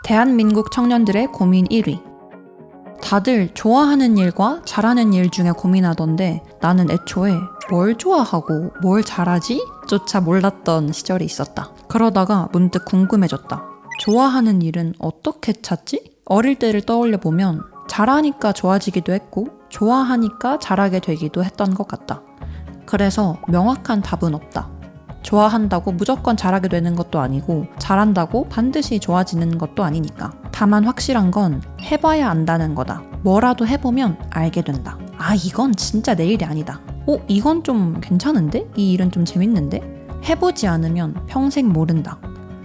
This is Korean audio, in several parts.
대한민국 청년들의 고민 1위. 다들 좋아하는 일과 잘하는 일 중에 고민하던데 나는 애초에 뭘 좋아하고 뭘 잘하지? 조차 몰랐던 시절이 있었다. 그러다가 문득 궁금해졌다. 좋아하는 일은 어떻게 찾지? 어릴 때를 떠올려 보면 잘하니까 좋아지기도 했고 좋아하니까 잘하게 되기도 했던 것 같다. 그래서 명확한 답은 없다. 좋아한다고 무조건 잘하게 되는 것도 아니고 잘한다고 반드시 좋아지는 것도 아니니까. 다만 확실한 건 해봐야 안다는 거다. 뭐라도 해보면 알게 된다. 아, 이건 진짜 내 일이 아니다. 이건 좀 괜찮은데? 이 일은 좀 재밌는데? 해보지 않으면 평생 모른다.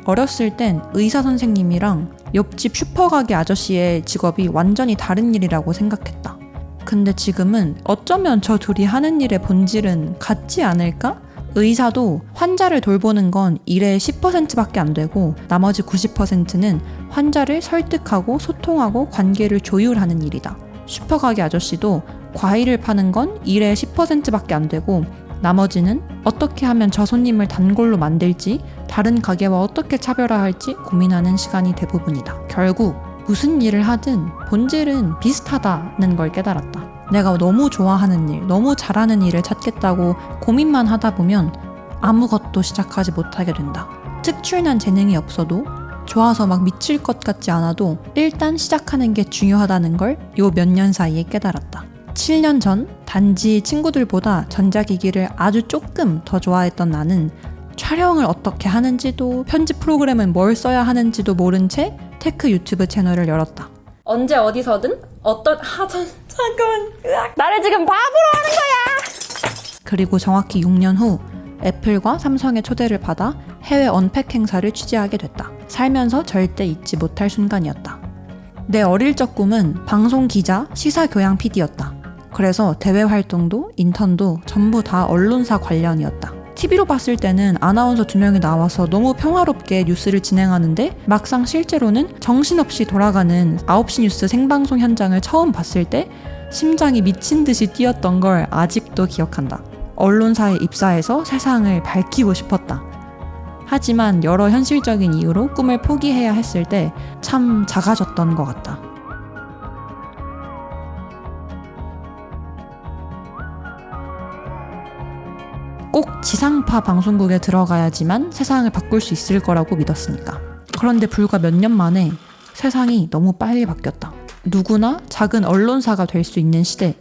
어렸을 땐 의사 선생님이랑 옆집 슈퍼가게 아저씨의 직업이 완전히 다른 일이라고 생각했다. 근데 지금은 어쩌면 저 둘이 하는 일의 본질은 같지 않을까? 의사도 환자를 돌보는 건 일의 10%밖에 안 되고 나머지 90%는 환자를 설득하고 소통하고 관계를 조율하는 일이다. 슈퍼가게 아저씨도 과일을 파는 건 일의 10%밖에 안 되고 나머지는 어떻게 하면 저 손님을 단골로 만들지, 다른 가게와 어떻게 차별화할지 고민하는 시간이 대부분이다. 결국 무슨 일을 하든 본질은 비슷하다는 걸 깨달았다. 내가 너무 좋아하는 일, 너무 잘하는 일을 찾겠다고 고민만 하다 보면 아무것도 시작하지 못하게 된다. 특출난 재능이 없어도 좋아서 막 미칠 것 같지 않아도 일단 시작하는 게 중요하다는 걸 요 몇 년 사이에 깨달았다. 7년 전 단지 친구들보다 전자기기를 아주 조금 더 좋아했던 나는 촬영을 어떻게 하는지도 편집 프로그램은 뭘 써야 하는지도 모른 채 테크 유튜브 채널을 열었다. 언제 어디서든 잠깐만. 나를 지금 바보로 하는 거야. 그리고 정확히 6년 후 애플과 삼성의 초대를 받아 해외 언팩 행사를 취재하게 됐다. 살면서 절대 잊지 못할 순간이었다. 내 어릴 적 꿈은 방송 기자, 시사 교양 PD였다. 그래서 대외 활동도 인턴도 전부 다 언론사 관련이었다. TV로 봤을 때는 아나운서 2명이 나와서 너무 평화롭게 뉴스를 진행하는데 막상 실제로는 정신없이 돌아가는 9시 뉴스 생방송 현장을 처음 봤을 때 심장이 미친 듯이 뛰었던 걸 아직도 기억한다. 언론사에 입사해서 세상을 밝히고 싶었다. 하지만 여러 현실적인 이유로 꿈을 포기해야 했을 때 참 작아졌던 것 같다. 꼭 지상파 방송국에 들어가야지만 세상을 바꿀 수 있을 거라고 믿었으니까. 그런데 불과 몇 년 만에 세상이 너무 빨리 바뀌었다. 누구나 작은 언론사가 될 수 있는 시대.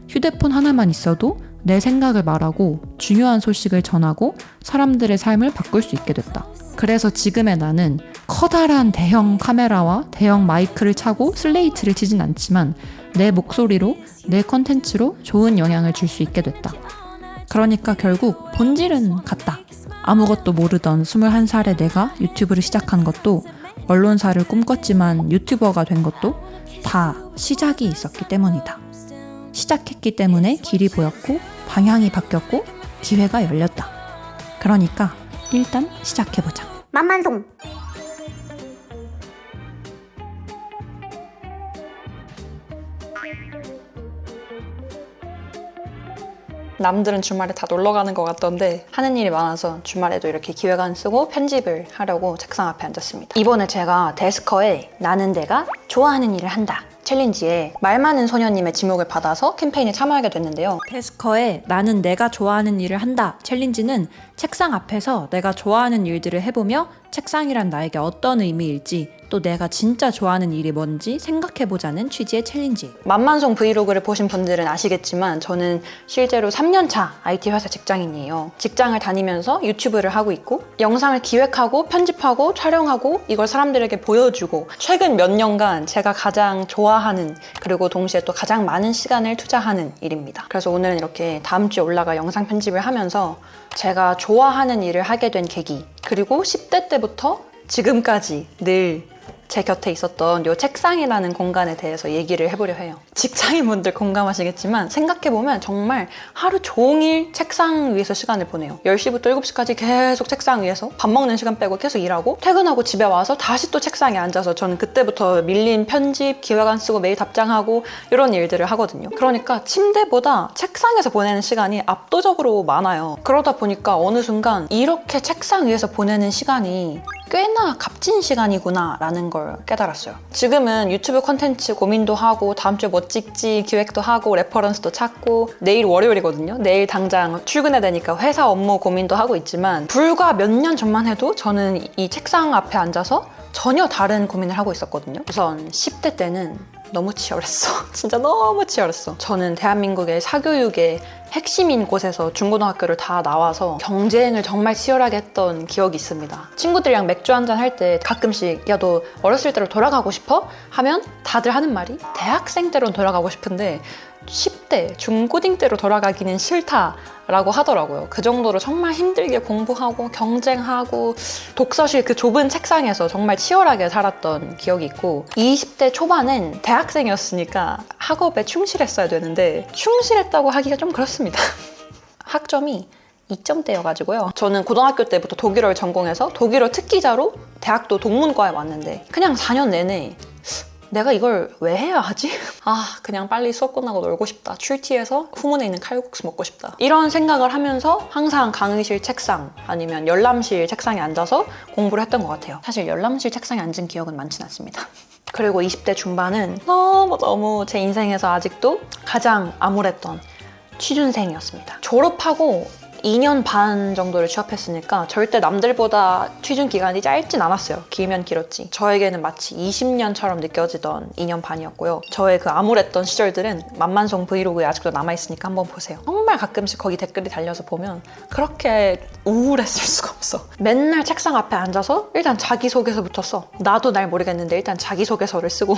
휴대폰 하나만 있어도 내 생각을 말하고 중요한 소식을 전하고 사람들의 삶을 바꿀 수 있게 됐다. 그래서 지금의 나는 커다란 대형 카메라와 대형 마이크를 차고 슬레이트를 치진 않지만 내 목소리로, 내 컨텐츠로 좋은 영향을 줄 수 있게 됐다. 그러니까 결국 본질은 같다. 아무것도 모르던 21살의 내가 유튜브를 시작한 것도, 언론사를 꿈꿨지만 유튜버가 된 것도 다 시작이 있었기 때문이다. 시작했기 때문에 길이 보였고 방향이 바뀌었고 기회가 열렸다. 그러니까 일단 시작해보자. 만만송. 남들은 주말에 다 놀러 가는 것 같던데 하는 일이 많아서 주말에도 이렇게 기획안 쓰고 편집을 하려고 책상 앞에 앉았습니다. 이번에 제가 데스커에 나는 내가 좋아하는 일을 한다 챌린지에 말 많은 소녀님의 지목을 받아서 캠페인에 참여하게 됐는데요. 데스커의 나는 내가 좋아하는 일을 한다 챌린지는 책상 앞에서 내가 좋아하는 일들을 해보며 책상이란 나에게 어떤 의미일지 또 내가 진짜 좋아하는 일이 뭔지 생각해보자는 취지의 챌린지예요. 만만송 브이로그를 보신 분들은 아시겠지만 저는 실제로 3년차 IT 회사 직장인이에요. 직장을 다니면서 유튜브를 하고 있고 영상을 기획하고 편집하고 촬영하고 이걸 사람들에게 보여주고 최근 몇 년간 제가 가장 좋아하는 그리고 동시에 또 가장 많은 시간을 투자하는 일입니다. 그래서 오늘은 이렇게 다음 주에 올라갈 영상 편집을 하면서 제가 좋아하는 일을 하게 된 계기 그리고 10대 때부터 지금까지 늘 제 곁에 있었던 이 책상이라는 공간에 대해서 얘기를 해보려 해요. 직장인분들 공감하시겠지만 생각해보면 정말 하루 종일 책상 위에서 시간을 보내요. 10시부터 7시까지 계속 책상 위에서 밥 먹는 시간 빼고 계속 일하고 퇴근하고 집에 와서 다시 또 책상에 앉아서 저는 그때부터 밀린 편집, 기획안 쓰고 메일 답장하고 이런 일들을 하거든요. 그러니까 침대보다 책상에서 보내는 시간이 압도적으로 많아요. 그러다 보니까 어느 순간 이렇게 책상 위에서 보내는 시간이 꽤나 값진 시간이구나 라는 걸 깨달았어요. 지금은 유튜브 콘텐츠 고민도 하고 다음 주에 뭐 찍지 기획도 하고 레퍼런스도 찾고 내일 월요일이거든요. 내일 당장 출근해야 되니까 회사 업무 고민도 하고 있지만 불과 몇 년 전만 해도 저는 이 책상 앞에 앉아서 전혀 다른 고민을 하고 있었거든요. 우선 10대 때는 너무 치열했어. 진짜 너무 치열했어. 저는 대한민국의 사교육의 핵심인 곳에서 중고등학교를 다 나와서 경쟁을 정말 치열하게 했던 기억이 있습니다. 친구들이랑 맥주 한잔 할 때 가끔씩 야, 너 어렸을 때로 돌아가고 싶어? 하면 다들 하는 말이 대학생 때로 돌아가고 싶은데 10대, 중고딩 때로 돌아가기는 싫다라고 하더라고요. 그 정도로 정말 힘들게 공부하고 경쟁하고 독서실 그 좁은 책상에서 정말 치열하게 살았던 기억이 있고 20대 초반은 대학생이었으니까 학업에 충실했어야 되는데 충실했다고 하기가 좀 그렇습니다. 학점이 2점대여가지고요. 저는 고등학교 때부터 독일어를 전공해서 독일어 특기자로 대학도 동문과에 왔는데 그냥 4년 내내 내가 이걸 왜 해야 하지? 그냥 빨리 수업 끝나고 놀고 싶다. 출티해서 후문에 있는 칼국수 먹고 싶다. 이런 생각을 하면서 항상 강의실 책상 아니면 열람실 책상에 앉아서 공부를 했던 것 같아요. 사실 열람실 책상에 앉은 기억은 많진 않습니다. 그리고 20대 중반은 너무너무 제 인생에서 아직도 가장 암울했던 취준생이었습니다. 졸업하고 2년 반 정도를 취업했으니까 절대 남들보다 취준 기간이 짧진 않았어요. 길면 길었지. 저에게는 마치 20년처럼 느껴지던 2년 반이었고요. 저의 그 암울했던 시절들은 만만송 브이로그에 아직도 남아있으니까 한번 보세요. 정말 가끔씩 거기 댓글이 달려서 보면 그렇게 우울했을 수가 없어. 맨날 책상 앞에 앉아서 일단 자기소개서부터 써. 나도 날 모르겠는데 일단 자기소개서를 쓰고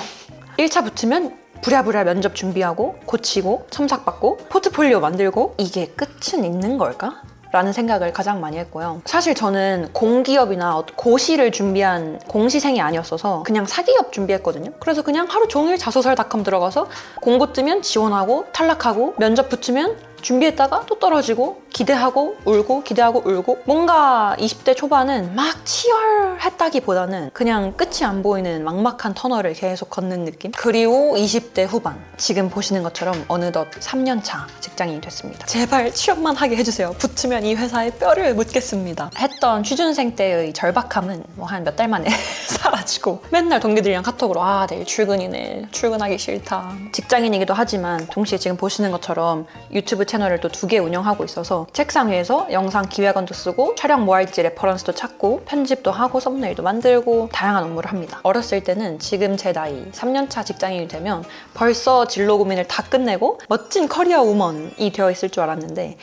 1차 붙으면 부랴부랴 면접 준비하고 고치고 첨삭받고 포트폴리오 만들고 이게 끝은 있는 걸까? 라는 생각을 가장 많이 했고요. 사실 저는 공기업이나 고시를 준비한 공시생이 아니었어서 그냥 사기업 준비했거든요. 그래서 그냥 하루 종일 자소설닷컴 들어가서 공고 뜨면 지원하고 탈락하고 면접 붙으면 준비했다가 또 떨어지고 기대하고 울고 기대하고 울고 뭔가 20대 초반은 막 치열했다기보다는 그냥 끝이 안 보이는 막막한 터널을 계속 걷는 느낌? 그리고 20대 후반 지금 보시는 것처럼 어느덧 3년차 직장인이 됐습니다. 제발 취업만 하게 해주세요. 붙으면 이 회사에 뼈를 묻겠습니다. 했던 취준생 때의 절박함은 뭐 한 몇 달 만에 사라지고 맨날 동기들이랑 카톡으로 내일 출근이네. 출근하기 싫다. 직장인이기도 하지만 동시에 지금 보시는 것처럼 유튜브 채널을 또 2개 운영하고 있어서 책상 위에서 영상 기획안도 쓰고 촬영 뭐 할지 레퍼런스도 찾고 편집도 하고 썸네일도 만들고 다양한 업무를 합니다. 어렸을 때는 지금 제 나이 3년차 직장인이 되면 벌써 진로 고민을 다 끝내고 멋진 커리어 우먼이 되어 있을 줄 알았는데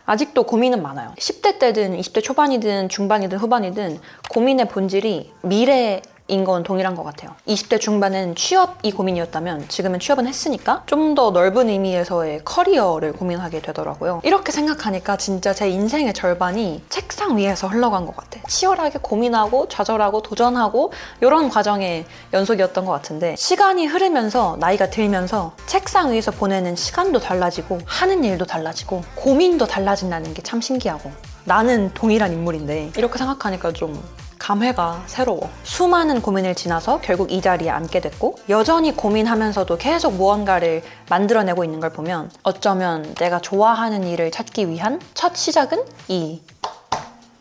아직도 고민은 많아요. 10대 때든 20대 초반이든 중반이든 후반이든 고민의 본질이 미래인 건 동일한 것 같아요. 20대 중반은 취업이 고민이었다면 지금은 취업은 했으니까 좀 더 넓은 의미에서의 커리어를 고민하게 되더라고요. 이렇게 생각하니까 진짜 제 인생의 절반이 책상 위에서 흘러간 것 같아. 치열하게 고민하고 좌절하고 도전하고 이런 과정의 연속이었던 것 같은데 시간이 흐르면서 나이가 들면서 책상 위에서 보내는 시간도 달라지고 하는 일도 달라지고 고민도 달라진다는 게 참 신기하고 나는 동일한 인물인데 이렇게 생각하니까 좀 감회가 새로워. 수많은 고민을 지나서 결국 이 자리에 앉게 됐고 여전히 고민하면서도 계속 무언가를 만들어내고 있는 걸 보면 어쩌면 내가 좋아하는 일을 찾기 위한 첫 시작은 이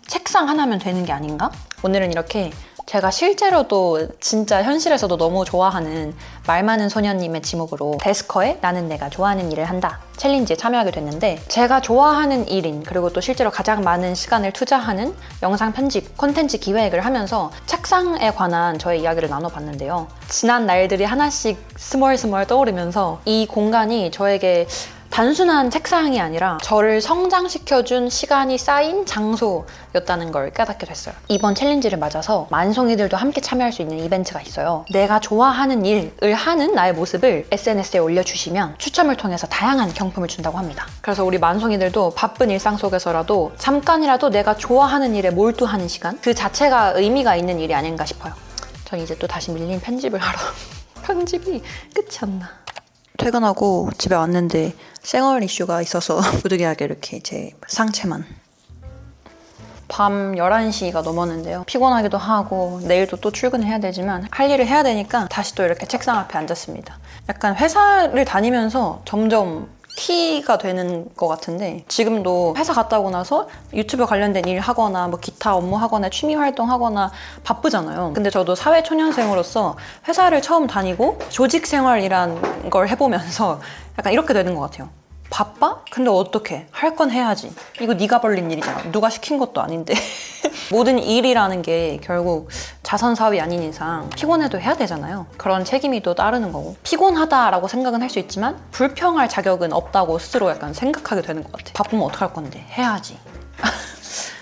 책상 하나면 되는 게 아닌가? 오늘은 이렇게 제가 실제로도 진짜 현실에서도 너무 좋아하는 말 많은 소녀님의 지목으로 데스커의 나는 내가 좋아하는 일을 한다 챌린지에 참여하게 됐는데 제가 좋아하는 일인 그리고 또 실제로 가장 많은 시간을 투자하는 영상 편집, 콘텐츠 기획을 하면서 책상에 관한 저의 이야기를 나눠봤는데요. 지난 날들이 하나씩 스멀스멀 떠오르면서 이 공간이 저에게 단순한 책상이 아니라 저를 성장시켜준 시간이 쌓인 장소였다는 걸 깨닫게 됐어요. 이번 챌린지를 맞아서 만송이들도 함께 참여할 수 있는 이벤트가 있어요. 내가 좋아하는 일을 하는 나의 모습을 SNS에 올려주시면 추첨을 통해서 다양한 경품을 준다고 합니다. 그래서 우리 만송이들도 바쁜 일상 속에서라도 잠깐이라도 내가 좋아하는 일에 몰두하는 시간 그 자체가 의미가 있는 일이 아닌가 싶어요. 전 이제 또 다시 밀린 편집을 하러 편집이 끝이 안 나. 퇴근하고 집에 왔는데 생얼 이슈가 있어서 부득이하게 이렇게 제 상체만 밤 11시가 넘었는데요. 피곤하기도 하고 내일도 또 출근해야 되지만 할 일을 해야 되니까 다시 또 이렇게 책상 앞에 앉았습니다. 약간 회사를 다니면서 점점 키가 되는 것 같은데 지금도 회사 갔다 오고 나서 유튜브 관련된 일 하거나 뭐 기타 업무 하거나 취미 활동 하거나 바쁘잖아요. 근데 저도 사회초년생으로서 회사를 처음 다니고 조직 생활이란 걸 해보면서 약간 이렇게 되는 것 같아요. 바빠? 근데 어떡해? 할 건 해야지. 이거 네가 벌린 일이잖아. 누가 시킨 것도 아닌데. 모든 일이라는 게 결국 자선사업이 아닌 이상 피곤해도 해야 되잖아요. 그런 책임이 또 따르는 거고. 피곤하다라고 생각은 할 수 있지만 불평할 자격은 없다고 스스로 약간 생각하게 되는 것 같아요. 바쁘면 어떡할 건데? 해야지.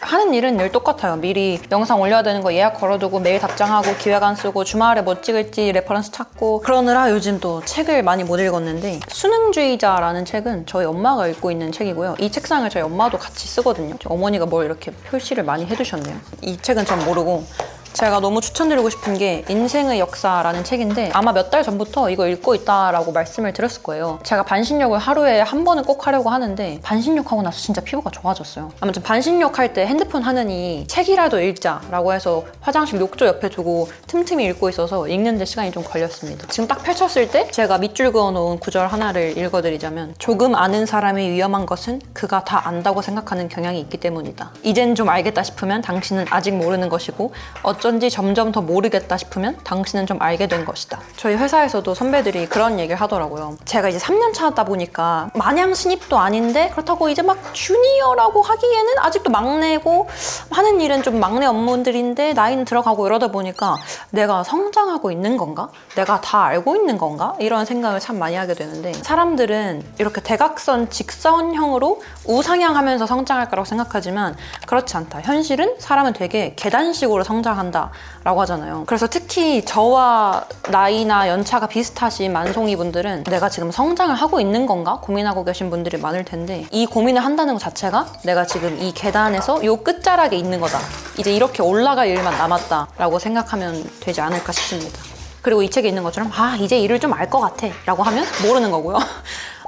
하는 일은 늘 똑같아요. 미리 영상 올려야 되는 거 예약 걸어두고 메일 답장하고 기획안 쓰고 주말에 뭐 찍을지 레퍼런스 찾고 그러느라 요즘 또 책을 많이 못 읽었는데 수능주의자라는 책은 저희 엄마가 읽고 있는 책이고요. 이 책상을 저희 엄마도 같이 쓰거든요. 어머니가 뭘 이렇게 표시를 많이 해두셨네요. 이 책은 전 모르고 제가 너무 추천드리고 싶은 게 인생의 역사라는 책인데 아마 몇 달 전부터 이거 읽고 있다라고 말씀을 드렸을 거예요. 제가 반신욕을 하루에 한 번은 꼭 하려고 하는데 반신욕하고 나서 진짜 피부가 좋아졌어요. 아무튼 반신욕 할 때 핸드폰 하느니 책이라도 읽자라고 해서 화장실 욕조 옆에 두고 틈틈이 읽고 있어서 읽는데 시간이 좀 걸렸습니다. 지금 딱 펼쳤을 때 제가 밑줄 그어놓은 구절 하나를 읽어드리자면 조금 아는 사람이 위험한 것은 그가 다 안다고 생각하는 경향이 있기 때문이다. 이젠 좀 알겠다 싶으면 당신은 아직 모르는 것이고 어쩐지 점점 더 모르겠다 싶으면 당신은 좀 알게 된 것이다. 저희 회사에서도 선배들이 그런 얘기를 하더라고요. 제가 이제 3년 차다 보니까 마냥 신입도 아닌데 그렇다고 이제 막 주니어라고 하기에는 아직도 막내고 하는 일은 좀 막내 업무들인데 나이는 들어가고 이러다 보니까 내가 성장하고 있는 건가? 내가 다 알고 있는 건가? 이런 생각을 참 많이 하게 되는데 사람들은 이렇게 대각선 직선형으로 우상향하면서 성장할 거라고 생각하지만 그렇지 않다. 현실은 사람은 되게 계단식으로 성장한다 라고 하잖아요. 그래서 특히 저와 나이나 연차가 비슷하신 만송이 분들은 내가 지금 성장을 하고 있는 건가 고민하고 계신 분들이 많을 텐데 이 고민을 한다는 것 자체가 내가 지금 이 계단에서 요 끝자락에 있는 거다. 이제 이렇게 올라갈 일만 남았다 라고 생각하면 되지 않을까 싶습니다. 그리고 이 책에 있는 것처럼 이제 일을 좀 알 것 같아 라고 하면 모르는 거고요.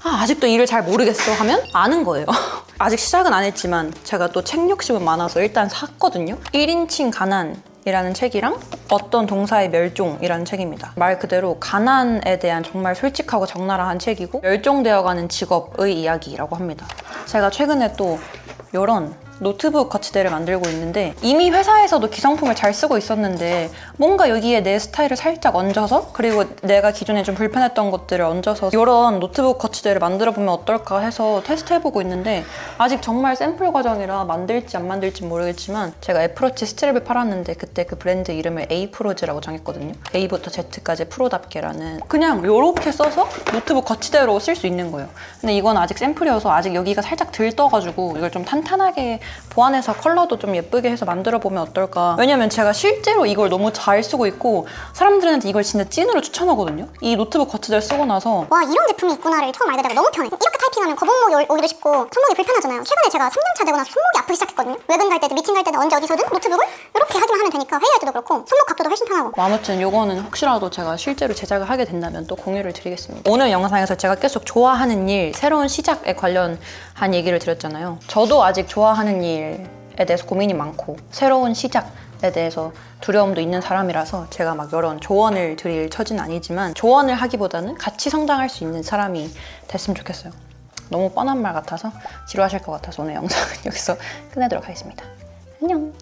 아직도 일을 잘 모르겠어 하면 아는 거예요. 아직 시작은 안 했지만 제가 또 책 욕심은 많아서 일단 샀거든요. 1인칭 가난 이라는 책이랑 어떤 동사의 멸종이라는 책입니다. 말 그대로 가난에 대한 정말 솔직하고 적나라한 책이고 멸종되어가는 직업의 이야기라고 합니다. 제가 최근에 또 이런 노트북 거치대를 만들고 있는데 이미 회사에서도 기성품을 잘 쓰고 있었는데 뭔가 여기에 내 스타일을 살짝 얹어서 그리고 내가 기존에 좀 불편했던 것들을 얹어서 이런 노트북 거치대를 만들어 보면 어떨까 해서 테스트해보고 있는데 아직 정말 샘플 과정이라 만들지 안 만들지 모르겠지만 제가 애플워치 스트랩을 팔았는데 그때 그 브랜드 이름을 A 프로즈라고 정했거든요. A부터 Z까지 프로답게라는 그냥 이렇게 써서 노트북 거치대로 쓸 수 있는 거예요. 근데 이건 아직 샘플이어서 아직 여기가 살짝 들떠가지고 이걸 좀 탄탄하게 보완해서 컬러도 좀 예쁘게 해서 만들어 보면 어떨까. 왜냐면 제가 실제로 이걸 너무 잘 쓰고 있고 사람들한테 이걸 진짜 찐으로 추천하거든요. 이 노트북 거치대를 쓰고 나서 와 이런 제품이 있구나를 처음 알게 되고 너무 편해. 이렇게 타이핑하면 거북목이 오기도 쉽고 손목이 불편하잖아요. 최근에 제가 3년차 되고 나서 손목이 아프기 시작했거든요. 외근 갈 때도 미팅 갈 때도 언제 어디서든 노트북을 이렇게 하기만 하면 되니까 회의할 때도 그렇고 손목 각도도 훨씬 편하고. 아무튼 요거는 혹시라도 제가 실제로 제작을 하게 된다면 또 공유를 드리겠습니다. 오늘 영상에서 제가 계속 좋아하는 일, 새로운 시작에 관련한 얘기를 드렸잖아요. 저도 아직 좋아하는 일에 대해서 고민이 많고 새로운 시작에 대해서 두려움도 있는 사람이라서 제가 막 이런 조언을 드릴 처지는 아니지만 조언을 하기보다는 같이 성장할 수 있는 사람이 됐으면 좋겠어요. 너무 뻔한 말 같아서 지루하실 것 같아서 오늘 영상은 여기서 끝내도록 하겠습니다. 안녕.